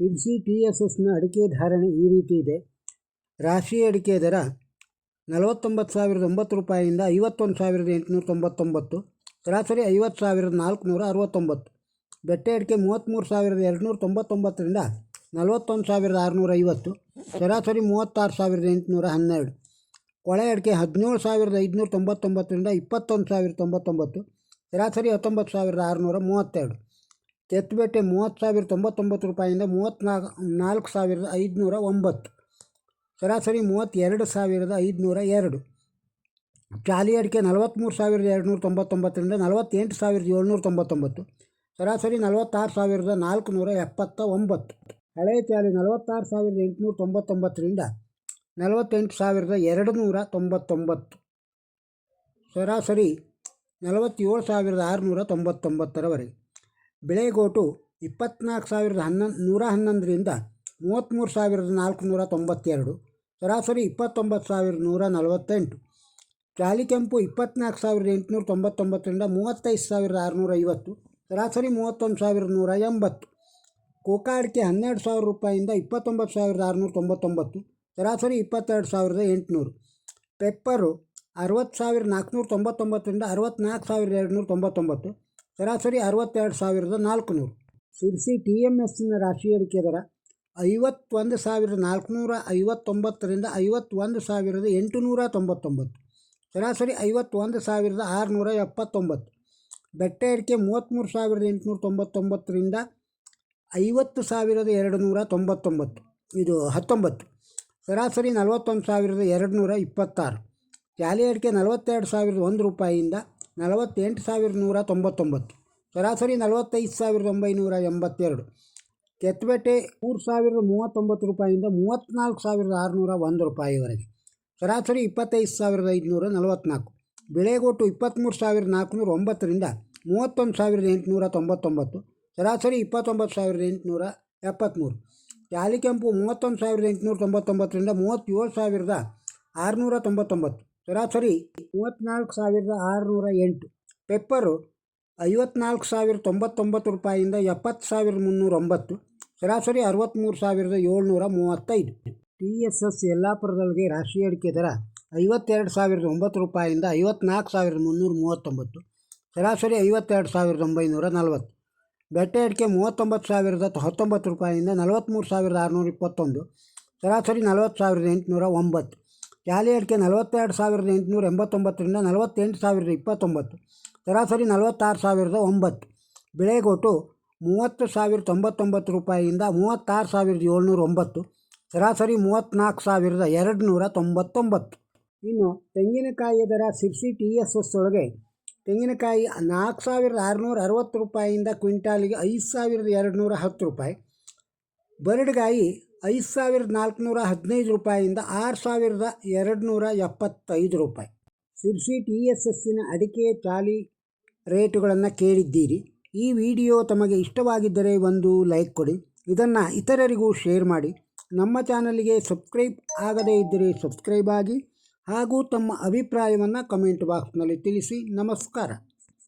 ಶಿರ್ಸಿ TSSನ ಅಡಿಕೆ ಧಾರಣೆ ಈ ರೀತಿ ಇದೆ. ರಾಶಿ ಅಡಿಕೆ ದರ 49,009 ರೂಪಾಯಿಯಿಂದ 51,899, ಸರಾಸರಿ 50,469. ಬೆಟ್ಟೆ ಅಡಿಕೆ 33,299ರಿಂದ 41,650, ಸರಾಸರಿ 36,812. ಕೊಳೆ ಅಡಿಕೆ 17,599ರಿಂದ 21,099, ಸರಾಸರಿ 19,632. ಕೆತ್ತುಬೆಟ್ಟೆ 30,099 ರೂಪಾಯಿಯಿಂದ 34,509, ಸರಾಸರಿ 32,502. ಚಾಲಿ ಅಡಿಕೆ 43,299ರಿಂದ 48,799, ಸರಾಸರಿ 46,479. ಹಳೆ ಚಾಲಿ 46,899ರಿಂದ 48,299, ಸರಾಸರಿ 47,699ರವರೆಗೆ. ಬೆಳೆಗೋಟು 24,111ರಿಂದ 33,492, ಸರಾಸರಿ 29,148. ಚಾಲಿ ಕೆಂಪು 24,899ರಿಂದ 35,650, ಸರಾಸರಿ 31,180. ಕೋಕಾ ಅಡಿಕೆ 12,000 ರೂಪಾಯಿಯಿಂದ 29,699, ಸರಾಸರಿ 22,800. ಪೆಪ್ಪರು 60,499ರಿಂದ 64,299, ಸರಾಸರಿ 62,400. ಶಿರ್ಸಿ TMSನ ರಾಶಿ ಅಡಿಕೆ ದರ 51,459ರಿಂದ 51,899, ಸರಾಸರಿ 51,679. ಬೆಟ್ಟೆ ಅಡಿಕೆ 33,899ರಿಂದ 50,299, ಇದು 19, ಸರಾಸರಿ 41,226. ಚಾಲಿ ಅಡಿಕೆ 42,001 ರೂಪಾಯಿಯಿಂದ 48,199, ಸರಾಸರಿ 45,982. ಕೆತ್ತುಬೆಟ್ಟೆ 3,039 ರೂಪಾಯಿಯಿಂದ 34,601 ರೂಪಾಯಿವರೆಗೆ, ಸರಾಸರಿ 25,544. ಬೆಳೆಗೋಟು 23,409ರಿಂದ 31,899, ಸರಾಸರಿ 29,873. ಚಾಲಿ ಕೆಂಪು 31,899ರಿಂದ 37,699, ಸರಾಸರಿ 34,608. ಪೆಪ್ಪರು 54,099 ರೂಪಾಯಿಯಿಂದ 70,309, ಸರಾಸರಿ 63,735. TSS ಯಲ್ಲಾಪುರದೊಳಗೆ ರಾಶಿ ಅಡಿಕೆ ದರ 52,009 ರೂಪಾಯಿಯಿಂದ 54,339, ಸರಾಸರಿ 52,940. ಬೆಟ್ಟೆ ಅಡಿಕೆ 39,019 ರೂಪಾಯಿಯಿಂದ 43,621, ಸರಾಸರಿ 40,809. ಚಾಲಿ ಅಡಿಕೆ 42,889ರಿಂದ 48,029, ಸರಾಸರಿ 46,009. ಬೆಳೆಗೋಟು 30,099 ರೂಪಾಯಿಯಿಂದ 36,709, ಸರಾಸರಿ 34,299. ಇನ್ನು ತೆಂಗಿನಕಾಯಿಯ ದರ ಶಿರ್ಸಿ TSS ಒಳಗೆ ತೆಂಗಿನಕಾಯಿ 4,660 ರೂಪಾಯಿಯಿಂದ ಕ್ವಿಂಟಾಲಿಗೆ 5,210 ರೂಪಾಯಿ, ಬರಡುಗಾಯಿ 5,415 ರೂಪಾಯಿಯಿಂದ 6,275 ರೂಪಾಯಿ. ಶಿರ್ಸಿ TSSನ ಅಡಿಕೆ ಚಾಲಿ ರೇಟುಗಳನ್ನು ಕೇಳಿದ್ದೀರಿ. ಈ ವಿಡಿಯೋ ತಮಗೆ ಇಷ್ಟವಾಗಿದ್ದರೆ ಒಂದು ಲೈಕ್ ಕೊಡಿ, ಇದನ್ನು ಇತರರಿಗೂ ಶೇರ್ ಮಾಡಿ. ನಮ್ಮ ಚಾನಲ್ಗೆ ಸಬ್ಸ್ಕ್ರೈಬ್ ಆಗದೇ ಇದ್ದರೆ ಸಬ್ಸ್ಕ್ರೈಬ್ ಆಗಿ ಹಾಗೂ ತಮ್ಮ ಅಭಿಪ್ರಾಯವನ್ನು ಕಮೆಂಟ್ ಬಾಕ್ಸ್ನಲ್ಲಿ ತಿಳಿಸಿ. ನಮಸ್ಕಾರ.